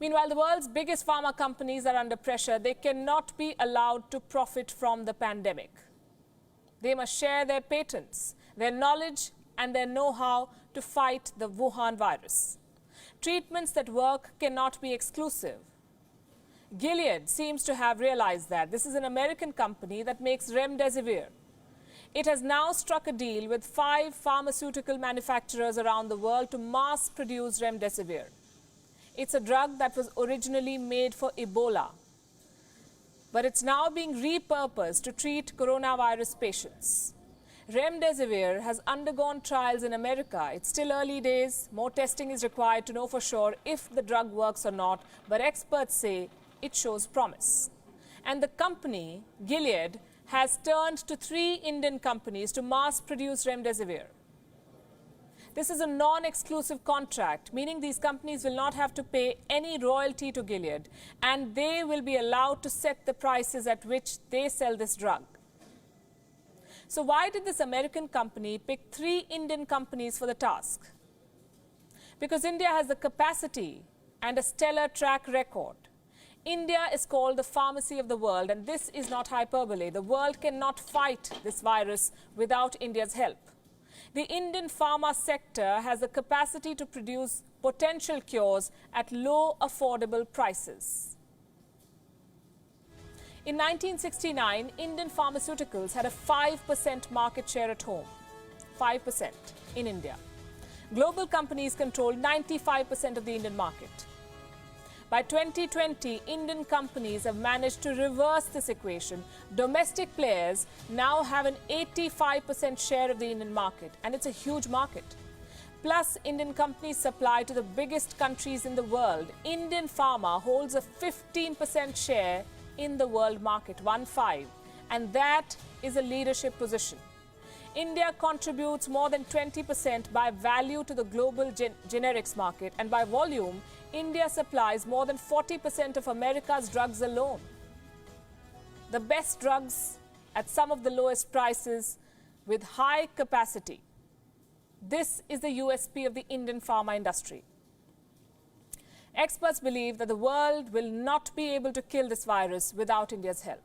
Meanwhile, the world's biggest pharma companies are under pressure. They cannot be allowed to profit from the pandemic. They must share their patents, their knowledge and their know-how to fight the Wuhan virus. Treatments that work cannot be exclusive. Gilead seems to have realized that. This is an American company that makes remdesivir. It has now struck a deal with 5 pharmaceutical manufacturers around the world to mass produce remdesivir. It's a drug that was originally made for Ebola, but it's now being repurposed to treat coronavirus patients. Remdesivir has undergone trials in America. It's still early days. More testing is required to know for sure if the drug works or not, but experts say it shows promise. And the company, Gilead, has turned to 3 Indian companies to mass produce remdesivir. This is a non-exclusive contract, meaning these companies will not have to pay any royalty to Gilead, and they will be allowed to set the prices at which they sell this drug. So why did this American company pick 3 Indian companies for the task? Because India has the capacity and a stellar track record. India is called the pharmacy of the world, and this is not hyperbole. The world cannot fight this virus without India's help. The Indian pharma sector has the capacity to produce potential cures at low, affordable prices. In 1969, Indian pharmaceuticals had a 5% market share at home. 5% in India. Global companies controlled 95% of the Indian market. By 2020, Indian companies have managed to reverse this equation. Domestic players now have an 85% share of the Indian market, and it's a huge market. Plus, Indian companies supply to the biggest countries in the world. Indian pharma holds a 15% share in the world market, 1-5, and that is a leadership position. India contributes more than 20% by value to the global generics market, and by volume, India supplies more than 40% of America's drugs alone. The best drugs at some of the lowest prices with high capacity. This is the USP of the Indian pharma industry. Experts believe that the world will not be able to kill this virus without India's help.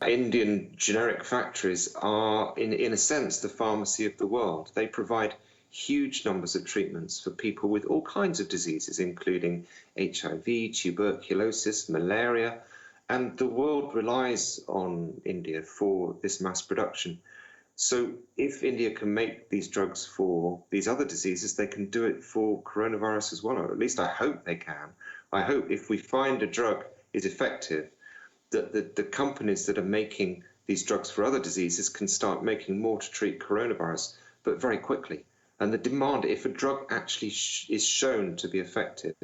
Indian generic factories are, in a sense, the pharmacy of the world. They provide huge numbers of treatments for people with all kinds of diseases, including HIV, tuberculosis, malaria, and the world relies on India for this mass production. So if India can make these drugs for these other diseases, they can do it for coronavirus as well, or at least I hope they can. I hope if we find a drug is effective, that the companies that are making these drugs for other diseases can start making more to treat coronavirus, but very quickly. And the demand, if a drug actually is shown to be effective,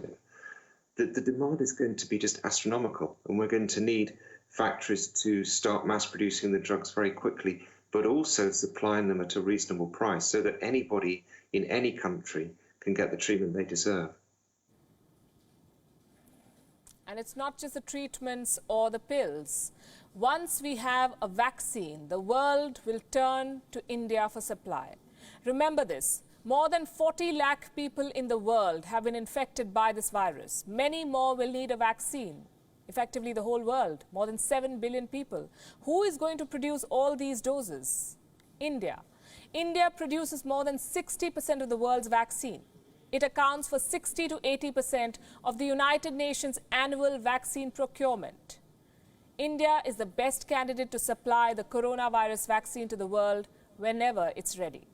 the demand is going to be just astronomical. And we're going to need factories to start mass producing the drugs very quickly, but also supplying them at a reasonable price so that anybody in any country can get the treatment they deserve. And it's not just the treatments or the pills. Once we have a vaccine, the world will turn to India for supply. Remember this, more than 40 lakh people in the world have been infected by this virus. Many more will need a vaccine. Effectively the whole world, more than 7 billion people. Who is going to produce all these doses? India. India produces more than 60% of the world's vaccine. It accounts for 60 to 80% of the United Nations annual vaccine procurement. India is the best candidate to supply the coronavirus vaccine to the world whenever it's ready.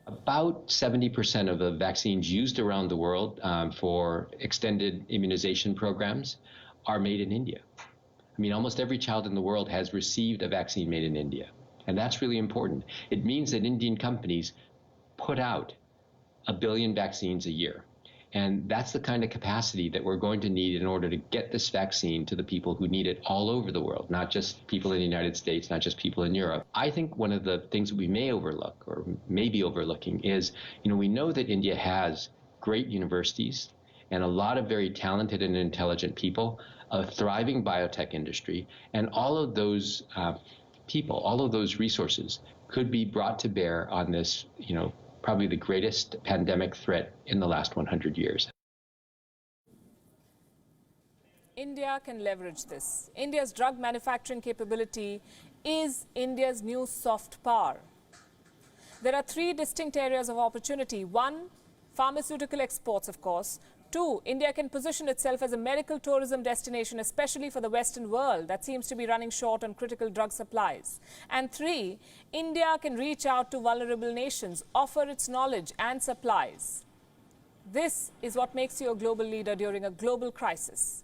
About 70% of the vaccines used around the world for extended immunization programs are made in India. I mean, almost every child in the world has received a vaccine made in India, and that's really important. It means that Indian companies put out 1 billion vaccines a year. And that's the kind of capacity that we're going to need in order to get this vaccine to the people who need it all over the world, not just people in the United States, not just people in Europe. I think one of the things that we may overlook or may be overlooking is, we know that India has great universities and a lot of very talented and intelligent people, a thriving biotech industry, and all of those people, all of those resources could be brought to bear on this, probably the greatest pandemic threat in the last 100 years. India can leverage this. India's drug manufacturing capability is India's new soft power. There are three distinct areas of opportunity. One, pharmaceutical exports, of course. Two, India can position itself as a medical tourism destination, especially for the Western world that seems to be running short on critical drug supplies. And three, India can reach out to vulnerable nations, offer its knowledge and supplies. This is what makes you a global leader during a global crisis.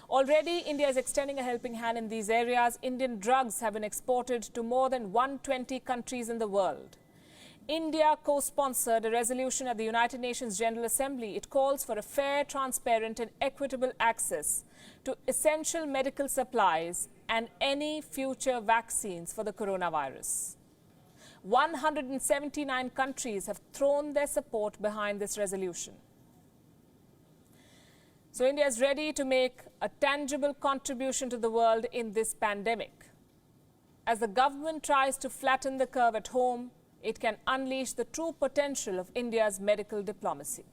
Already, India is extending a helping hand in these areas. Indian drugs have been exported to more than 120 countries in the world. India co-sponsored a resolution at the United Nations General Assembly. It calls for a fair, transparent and equitable access to essential medical supplies and any future vaccines for the coronavirus. 179 countries have thrown their support behind this resolution. So India is ready to make a tangible contribution to the world in this pandemic. As the government tries to flatten the curve at home, it can unleash the true potential of India's medical diplomacy.